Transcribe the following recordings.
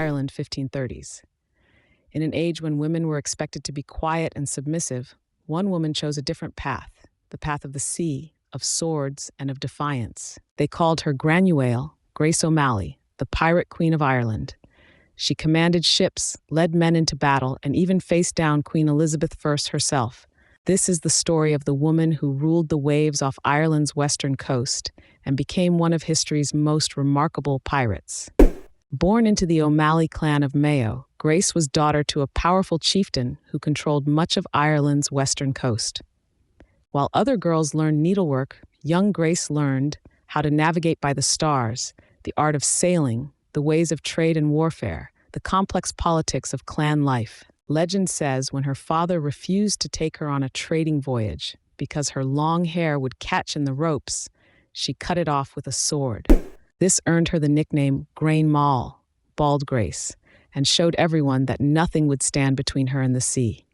Ireland 1530s. In an age when women were expected to be quiet and submissive, one woman chose a different path, the path of the sea, of swords, and of defiance. They called her Granuaile, Grace O'Malley, the pirate queen of Ireland. She commanded ships, led men into battle, and even faced down Queen Elizabeth I herself. This is the story of the woman who ruled the waves off Ireland's western coast and became one of history's most remarkable pirates. Born into the O'Malley clan of Mayo, Grace was daughter to a powerful chieftain who controlled much of Ireland's western coast. While other girls learned needlework, young Grace learned how to navigate by the stars, the art of sailing, the ways of trade and warfare, the complex politics of clan life. Legend says when her father refused to take her on a trading voyage because her long hair would catch in the ropes, she cut it off with a sword. This earned her the nickname Grain Mall, Bald Grace, and showed everyone that nothing would stand between her and the sea.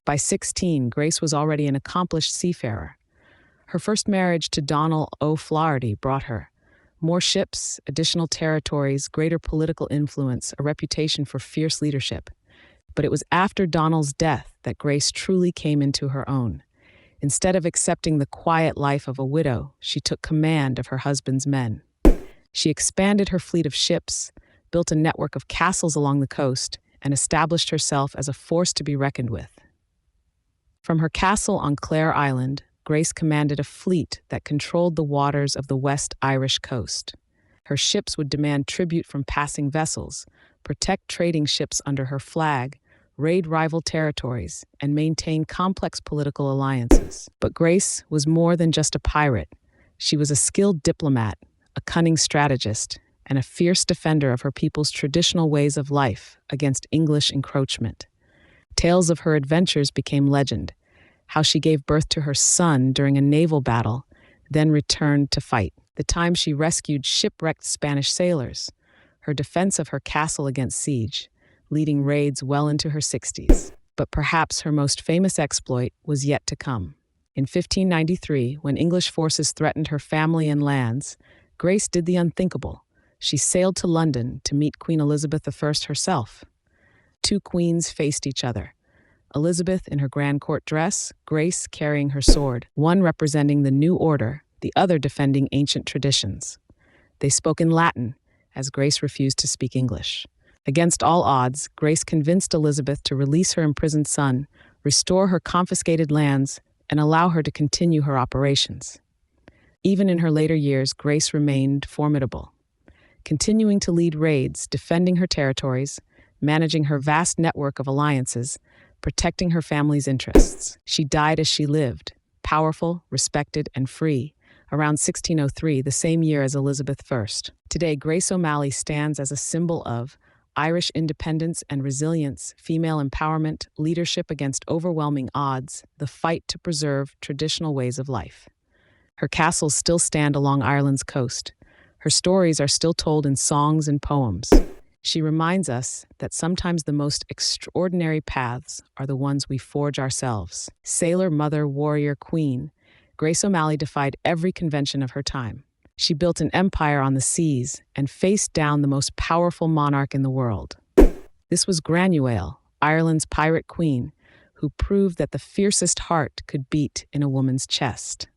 By 16, Grace was already an accomplished seafarer. Her first marriage to Donald O'Flaherty brought her more ships, additional territories, greater political influence, a reputation for fierce leadership. But it was after Donald's death that Grace truly came into her own. Instead of accepting the quiet life of a widow, she took command of her husband's men. She expanded her fleet of ships, built a network of castles along the coast, and established herself as a force to be reckoned with. From her castle on Clare Island, Grace commanded a fleet that controlled the waters of the West Irish coast. Her ships would demand tribute from passing vessels, protect trading ships under her flag, raid rival territories, and maintain complex political alliances. But Grace was more than just a pirate. She was a skilled diplomat, a cunning strategist, and a fierce defender of her people's traditional ways of life against English encroachment. Tales of her adventures became legend, how she gave birth to her son during a naval battle, then returned to fight, the time she rescued shipwrecked Spanish sailors, her defense of her castle against siege, leading raids well into her 60s. But perhaps her most famous exploit was yet to come. In 1593, when English forces threatened her family and lands, Grace did the unthinkable. She sailed to London to meet Queen Elizabeth I herself. Two queens faced each other. Elizabeth in her grand court dress, Grace carrying her sword, one representing the new order, the other defending ancient traditions. They spoke in Latin, as Grace refused to speak English. Against all odds, Grace convinced Elizabeth to release her imprisoned son, restore her confiscated lands, and allow her to continue her operations. Even in her later years, Grace remained formidable, continuing to lead raids, defending her territories, managing her vast network of alliances, protecting her family's interests. She died as she lived, powerful, respected, and free, around 1603, the same year as Elizabeth I. Today, Grace O'Malley stands as a symbol of Irish independence and resilience, female empowerment, leadership against overwhelming odds, the fight to preserve traditional ways of life. Her castles still stand along Ireland's coast. Her stories are still told in songs and poems. She reminds us that sometimes the most extraordinary paths are the ones we forge ourselves. Sailor, mother, warrior, queen, Grace O'Malley defied every convention of her time. She built an empire on the seas and faced down the most powerful monarch in the world. This was Granuaile, Ireland's pirate queen, who proved that the fiercest heart could beat in a woman's chest.